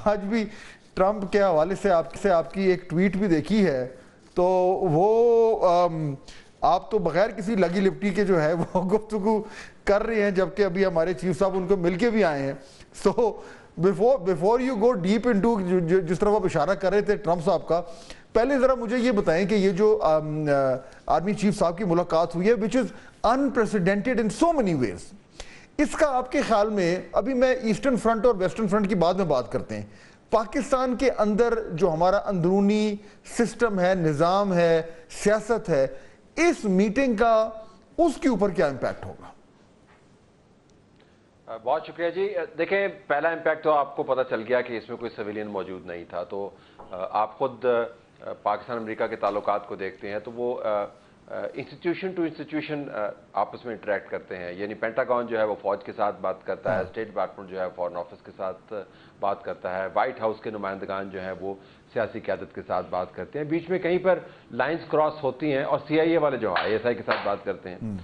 آج بھی ٹرمپ کے حوالے سے آپ کی ایک ٹویٹ بھی دیکھی ہے تو وہ آپ تو بغیر کسی لگی لپٹی کے جو ہے وہ گفتگو کر رہے ہیں، جبکہ ابھی ہمارے چیف صاحب ان کو مل کے بھی آئے ہیں. So before you go deep into جس طرح آپ اشارہ کر رہے تھے ٹرمپ صاحب کا، پہلے ذرا مجھے یہ بتائیں کہ یہ جو آرمی چیف صاحب کی ملاقات ہوئی ہے which is unprecedented in so many ways، اس کا آپ کے خیال میں، ابھی میں ایسٹرن فرنٹ اور ویسٹرن فرنٹ کی بعد میں بات کرتے ہیں، پاکستان کے اندر جو ہمارا اندرونی سسٹم ہے، نظام ہے، سیاست ہے، اس میٹنگ کا اس کے اوپر کیا امپیکٹ ہوگا؟ بہت شکریہ جی. دیکھیں، پہلا امپیکٹ تو آپ کو پتہ چل گیا کہ اس میں کوئی سویلین موجود نہیں تھا. تو آپ خود پاکستان امریکہ کے تعلقات کو دیکھتے ہیں تو وہ انسٹیٹیوشن ٹو انسٹیٹیوشن آپس میں انٹریکٹ کرتے ہیں. یعنی پینٹاگون جو ہے وہ فوج کے ساتھ بات کرتا ہے، اسٹیٹ ڈپارٹمنٹ جو ہے فارن آفس کے ساتھ بات کرتا ہے، وائٹ ہاؤس کے نمائندگان جو ہیں وہ سیاسی قیادت کے ساتھ بات کرتے ہیں. بیچ میں کہیں پر لائنز کراس ہوتی ہیں، اور سی آئی اے والے جو آئی ایس آئی کے ساتھ بات کرتے ہیں،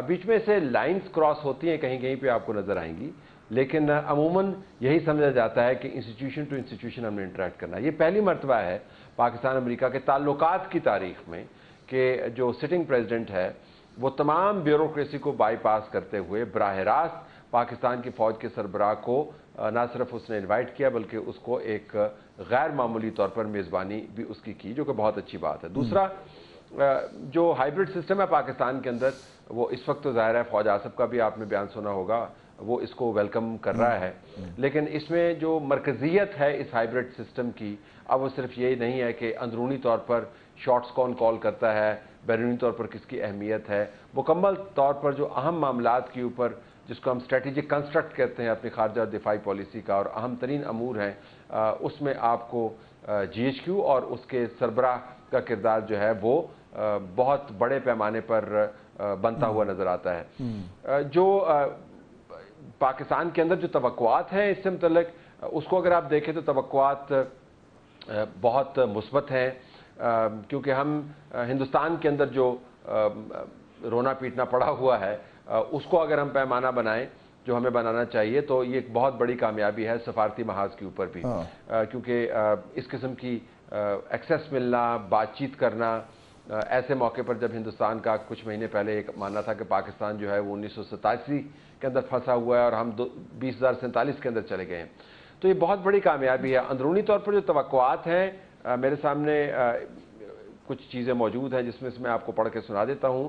بیچ میں سے لائنز کراس ہوتی ہیں، کہیں کہیں پہ آپ کو نظر آئیں گی. لیکن عموماً یہی سمجھا جاتا ہے کہ انسٹیٹیوشن ٹو انسٹیٹیوشن ہم نے انٹریکٹ کرنا ہے. یہ پہلی مرتبہ ہے پاکستان امریکہ کے تعلقات کی تاریخ میں کہ جو سٹنگ پریزیڈنٹ ہے وہ تمام بیوروکریسی کو بائی پاس کرتے ہوئے براہ راست پاکستان کی فوج کے سربراہ کو نہ صرف اس نے انوائٹ کیا بلکہ اس کو ایک غیر معمولی طور پر میزبانی بھی اس کی جو کہ بہت اچھی بات ہے. دوسرا، جو ہائیبرڈ سسٹم ہے پاکستان کے اندر، وہ اس وقت تو ظاہر ہے فوج آصف کا بھی آپ نے بیان سنا ہوگا، وہ اس کو ویلکم کر رہا ہے. لیکن اس میں جو مرکزیت ہے اس ہائیبرڈ سسٹم کی، اب وہ صرف یہی نہیں ہے کہ اندرونی طور پر شارٹس کون کال کرتا ہے، بیرونی طور پر کس کی اہمیت ہے، مکمل طور پر جو اہم معاملات کے اوپر جس کو ہم اسٹریٹجک کنسٹرکٹ کہتے ہیں اپنی خارجہ اور دفاعی پالیسی کا، اور اہم ترین امور ہیں، اس میں آپ کو جی ایچ کیو اور اس کے سربراہ کا کردار جو ہے وہ بہت بڑے پیمانے پر بنتا ہوا نظر آتا ہے. جو پاکستان کے اندر جو توقعات ہیں اس سے متعلق، اس کو اگر آپ دیکھیں تو توقعات بہت مثبت ہیں، کیونکہ ہم ہندوستان کے اندر جو رونا پیٹنا پڑا ہوا ہے اس کو اگر ہم پیمانہ بنائیں جو ہمیں بنانا چاہیے تو یہ ایک بہت بڑی کامیابی ہے سفارتی محاذ کے اوپر بھی. کیونکہ اس قسم کی ایکسیس ملنا، بات چیت کرنا ایسے موقع پر جب ہندوستان کا کچھ مہینے پہلے ایک ماننا تھا کہ پاکستان جو ہے وہ 1987 کے اندر پھنسا ہوا ہے اور ہم 2047 کے اندر چلے گئے ہیں، تو یہ بہت بڑی کامیابی ہے. اندرونی طور پر جو توقعات ہیں، میرے سامنے کچھ چیزیں موجود ہیں جس میں سے میں آپ کو پڑھ کے سنا دیتا ہوں.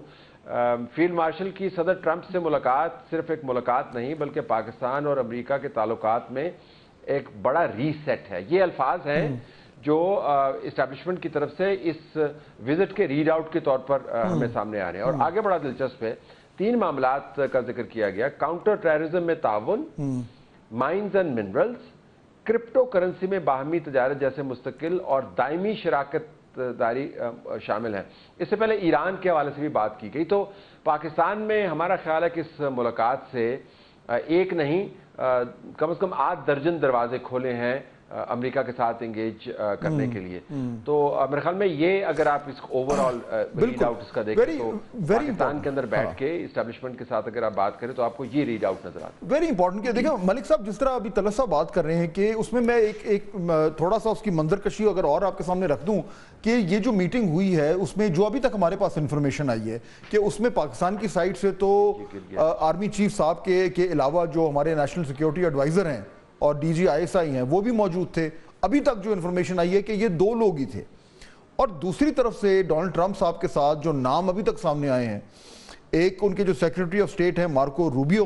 فیلڈ مارشل کی صدر ٹرمپ سے ملاقات صرف ایک ملاقات نہیں بلکہ پاکستان اور امریکہ کے تعلقات میں ایک بڑا ری سیٹ ہے. یہ الفاظ ہیں جو اسٹیبلشمنٹ کی طرف سے اس وزٹ کے ریڈ آؤٹ کے طور پر ہمیں سامنے آ رہے ہیں. اور آگے بڑا دلچسپ ہے، 3 معاملات کا ذکر کیا گیا: کاؤنٹر ٹیررزم میں تعاون، mines and minerals, crypto currency میں باہمی تجارت جیسے مستقل اور دائمی شراکت داری شامل ہیں. اس سے پہلے ایران کے حوالے سے بھی بات کی گئی. تو پاکستان میں ہمارا خیال ہے کہ اس ملاقات سے ایک نہیں کم از کم 8 درجن دروازے کھولے ہیں امریکہ کے ساتھ انگیج کرنے کے لیے. تو میرے خیال میں یہ اگر آپ اس اوور آل ریڈ آؤٹ اس کا دیکھیں تو پاکستان کے اندر بیٹھ کے اسٹیبلشمنٹ کے ساتھ اگر آپ بات کریں تو آپ کو یہ ریڈ آؤٹ نظر آتا ہے. ویری امپورٹنٹ کہ دیکھیں ملک صاحب جس طرح ابھی طلعت صاحب بات کر رہے ہیں کہ اس میں ایک تھوڑا سا اس کی منظر کشی اگر اور آپ کے سامنے رکھ دوں کہ یہ جو میٹنگ ہوئی ہے اس میں جو ابھی تک ہمارے پاس انفارمیشن آئی ہے کہ اس میں پاکستان کی سائٹ سے تو آرمی چیف صاحب کے علاوہ جو ہمارے نیشنل سیکیورٹی ایڈوائزر ہیں اور D G I S I ہیں وہ بھی موجود تھے. ابھی تک جو انفارمیشن آئی ہے کہ یہ 2 لوگ ہی تھے. اور دوسری طرف سے ڈونلڈ ٹرمپ صاحب کے ساتھ جو نام ابھی تک سامنے آئے ہیں، ایک ان کے جو سیکریٹری آف اسٹیٹ ہیں مارکو روبیو،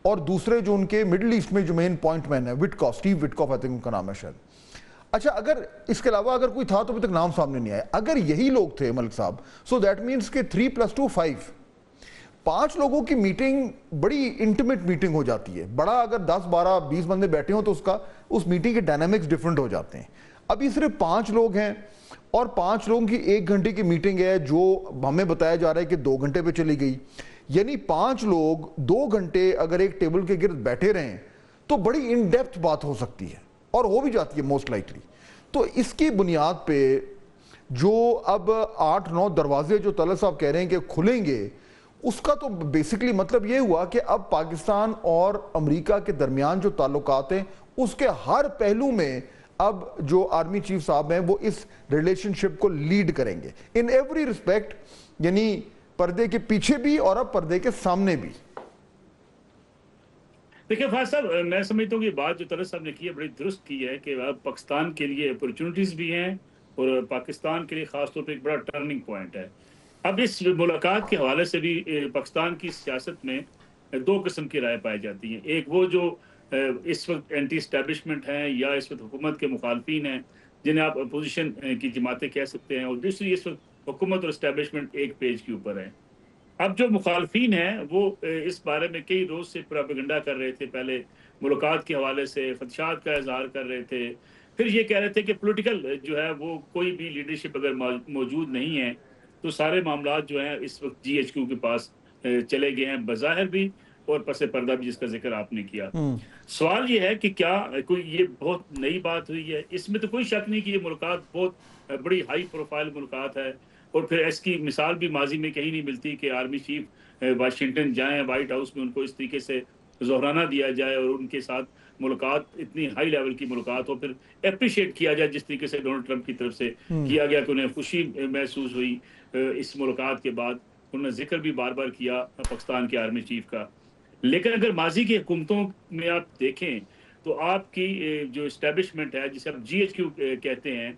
اور دوسرے جو ان کے مڈل ایسٹ میں جو مین پوائنٹ مین ہے وٹکاف، اسٹیو وٹکاف آئی تھنک ان کا نام ہے شاید. اچھا، اگر اس کے علاوہ اگر کوئی تھا تو ابھی تک نام سامنے نہیں آیا. اگر یہی لوگ تھے ملک صاحب، سو دیٹ مینس کہ 3+2 5 5 لوگوں کی میٹنگ بڑی انٹیمیٹ میٹنگ ہو جاتی ہے. بڑا اگر 10 12 20 بندے بیٹھے ہوں تو اس میٹنگ کے ڈائنامکس ڈیفرنٹ ہو جاتے ہیں. ابھی صرف 5 لوگ ہیں اور 5 لوگوں کی 1 گھنٹے کی میٹنگ ہے جو ہمیں بتایا جا رہا ہے کہ 2 گھنٹے پہ چلی گئی. یعنی 5 لوگ 2 گھنٹے اگر ایک ٹیبل کے گرد بیٹھے رہیں تو بڑی ان ڈیپتھ بات ہو سکتی ہے اور ہو بھی جاتی ہے موسٹ لائکلی. تو اس کی بنیاد پہ جو اب 8-9 دروازے جو طلعت صاحب کہہ رہے ہیں کہ کھلیں گے، اس کا تو بیسکلی مطلب یہ ہوا کہ اب پاکستان اور امریکہ کے درمیان جو تعلقات ہیں اس کے ہر پہلو میں اب جو آرمی چیف صاحب ہیں وہ اس ریلیشن شپ کو لیڈ کریں گے ان ایوری رسپیکٹ, یعنی پردے کے پیچھے بھی اور اب پردے کے سامنے بھی. دیکھیں فیاض صاحب, میں سمجھتا ہوں کہ بات جو طلعت صاحب نے کی ہے بڑی درست کی ہے کہ اب پاکستان کے لیے اپرچونٹیز بھی ہیں اور پاکستان کے لیے خاص طور پہ ایک بڑا ٹرننگ پوائنٹ ہے. اب اس ملاقات کے حوالے سے بھی پاکستان کی سیاست میں دو قسم کی رائے پائی جاتی ہیں. ایک وہ جو اس وقت اینٹی اسٹیبلشمنٹ ہیں یا اس وقت حکومت کے مخالفین ہیں جنہیں آپ اپوزیشن کی جماعتیں کہہ سکتے ہیں, اور دوسری اس وقت حکومت اور اسٹیبلشمنٹ ایک پیج کے اوپر ہے. اب جو مخالفین ہیں وہ اس بارے میں کئی روز سے پروپیگنڈا کر رہے تھے, پہلے ملاقات کے حوالے سے خدشات کا اظہار کر رہے تھے, پھر یہ کہہ رہے تھے کہ پولیٹیکل جو ہے وہ کوئی بھی لیڈرشپ اگر موجود نہیں ہے تو سارے معاملات جو ہیں اس وقت جی ایچ کیو کے پاس چلے گئے ہیں بظاہر بھی اور پس پردہ بھی, جس کا ذکر آپ نے کیا. سوال یہ ہے کہ کیا کوئی یہ بہت نئی بات ہوئی ہے؟ اس میں تو کوئی شک نہیں کہ یہ ملاقات بہت بڑی ہائی پروفائل ملاقات ہے, اور پھر اس کی مثال بھی ماضی میں کہیں نہیں ملتی کہ آرمی چیف واشنگٹن جائیں, وائٹ ہاؤس میں ان کو اس طریقے سے ظہرانہ دیا جائے اور ان کے ساتھ ملاقات اتنی ہائی لیول کی ملاقات ہو, پھر اپریشیٹ کیا جائے جس طریقے سے ڈونلڈ ٹرمپ کی طرف سے کیا گیا کہ انہیں خوشی محسوس ہوئی اس ملاقات کے بعد. انہوں نے ذکر بھی بار بار کیا پاکستان کے آرمی چیف کا. لیکن اگر ماضی کی حکومتوں میں آپ دیکھیں تو آپ کی جو اسٹیبلشمنٹ ہے جسے آپ جی ایچ کیو کہتے ہیں,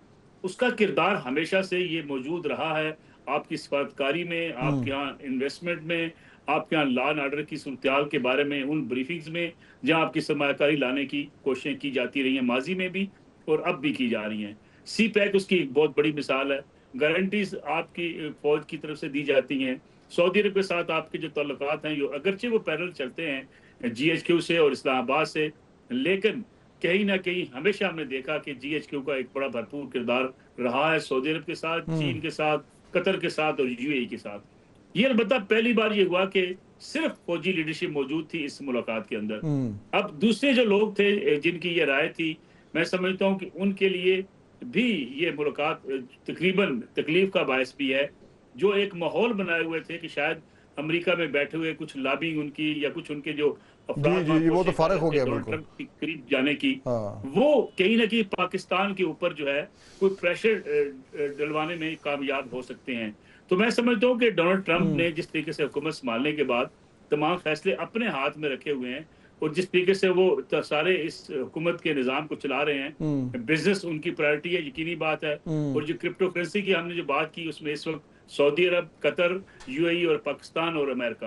اس کا کردار ہمیشہ سے یہ موجود رہا ہے آپ کی سفارتکاری میں, آپ کے یہاں انویسٹمنٹ میں, آپ کے یہاں لا اینڈ آرڈر کی صورتحال کے بارے میں ان بریفنگز میں جہاں آپ کی سرمایہ کاری لانے کی کوششیں کی جاتی رہی ہیں ماضی میں بھی اور اب بھی کی جا رہی ہیں. سی پیک اس کی ایک بہت بڑی مثال ہے. گارنٹیز آپ کی فوج کی طرف سے دی جاتی ہیں. سعودی عرب کے ساتھ آپ کے جو تعلقات ہیں جو اگرچہ وہ پیرل چلتے ہیں جی ایچ کیو سے اور اسلام آباد سے, لیکن کہیں نہ کہیں ہمیشہ ہم نے دیکھا کہ جی ایچ کیو کا ایک بڑا بھرپور کردار رہا ہے سعودی عرب کے ساتھ, چین کے ساتھ, قطر کے ساتھ اور یو اے ای کے ساتھ. یہ البتہ پہلی بار یہ ہوا کہ صرف فوجی لیڈرشپ موجود تھی اس ملاقات کے اندر. اب دوسرے جو لوگ تھے جن کی یہ رائے تھی, میں سمجھتا ہوں کہ ان کے لیے بھی یہ ملاقات تقریباً تکلیف کا باعث بھی ہے. جو ایک ماحول بنائے ہوئے تھے کہ شاید امریکہ میں بیٹھے ہوئے کچھ لابنگ ان کی یا کچھ ان کے جو افراد وہ تو فارغ ہو گیا ڈونلڈ ٹرمپ کے قریب جانے کی, وہ کہیں نہ کہیں پاکستان کے اوپر جو ہے کوئی پریشر ڈلوانے میں کامیاب ہو سکتے ہیں. تو میں سمجھتا ہوں کہ ڈونلڈ ٹرمپ نے جس طریقے سے حکومت سنبھالنے کے بعد تمام فیصلے اپنے ہاتھ میں رکھے ہوئے ہیں, اور جس طریقے سے وہ سارے اس حکومت کے نظام کو چلا رہے ہیں, بزنس ان کی پرائرٹی ہے, یقینی بات ہے. اور جو کرپٹو کرنسی کی ہم نے جو بات کی اس میں اس وقت سعودی عرب, قطر, یو اے ای اور پاکستان اور امریکہ,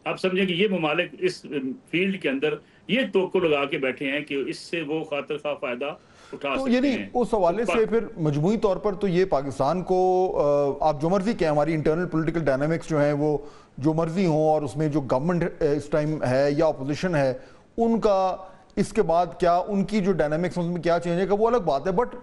آپ سمجھیں کہ یہ ممالک اس فیلڈ کے اندر یہ توقع لگا کے بیٹھے ہیں کہ اس سے وہ خاطر خواہ فائدہ اٹھا سکتے ہیں. یعنی اس حوالے سے پھر مجموعی طور پر تو یہ پاکستان کو آپ جو مرضی کہیں, ہماری انٹرنل پولیٹیکل ڈائنامکس جو ہیں وہ جو مرضی ہوں, اور اس میں جو گورنمنٹ اس ٹائم ہے یا اپوزیشن ہے ان کا اس کے بعد کیا ان کی جو ڈائنامکس اس میں کیا چینج ہے وہ الگ بات ہے, but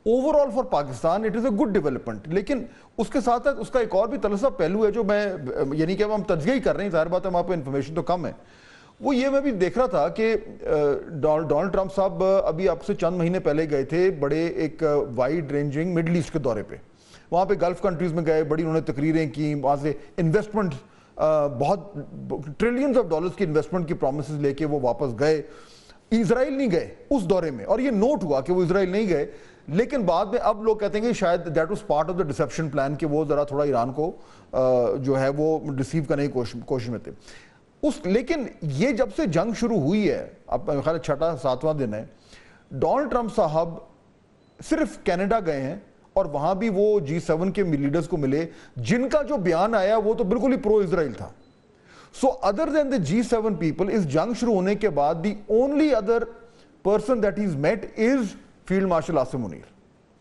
over all for Pakistan it is a good development. لیکن اس کے ساتھ ساتھ اس کا ایک اور بھی طلسہ پہلو ہے جو میں یعنی کہ ہم تجزیہ ہی کر رہے ہیں, ظاہر بات ہے ہمارے پاس انفارمیشن تو کم ہے. وہ یہ میں بھی دیکھ رہا تھا کہ ڈونلڈ ٹرمپ صاحب ابھی آپ سے چند مہینے پہلے گئے تھے بڑے ایک وائڈ رینجنگ مڈل ایسٹ کے دورے پہ, وہاں پہ گلف کنٹریز میں گئے, بڑی انہوں نے تقریریں کی, وہاں سے انویسٹمنٹ بہت ٹریلینز آف ڈالرز کی انویسٹمنٹ کی پرومسز لے کے وہ واپس گئے. اسرائیل نہیں گئے اس دورے میں, اور یہ نوٹ ہوا کہ وہ اسرائیل نہیں گئے, لیکن بعد میں اب لوگ کہتے ہیں کہ شاید that was part of the deception plan کہ وہ ذرا تھوڑا ایران کو جو ہے وہ ڈسیو کرنے کی کوشش میں تھے. لیکن یہ جب سے جنگ شروع ہوئی ہے, اب میرے خیال 6واں-7واں دن ہے, ڈونلڈ ٹرمپ صاحب صرف کینیڈا گئے ہیں اور وہاں بھی وہ G7 کے لیڈرز کو ملے جن کا جو بیان آیا وہ تو بالکل ہی پرو اسرائیل تھا. سو ادر دین دا G7 پیپل, اس جنگ شروع ہونے کے بعد the only other person that he is met is field marshal Asim Munir.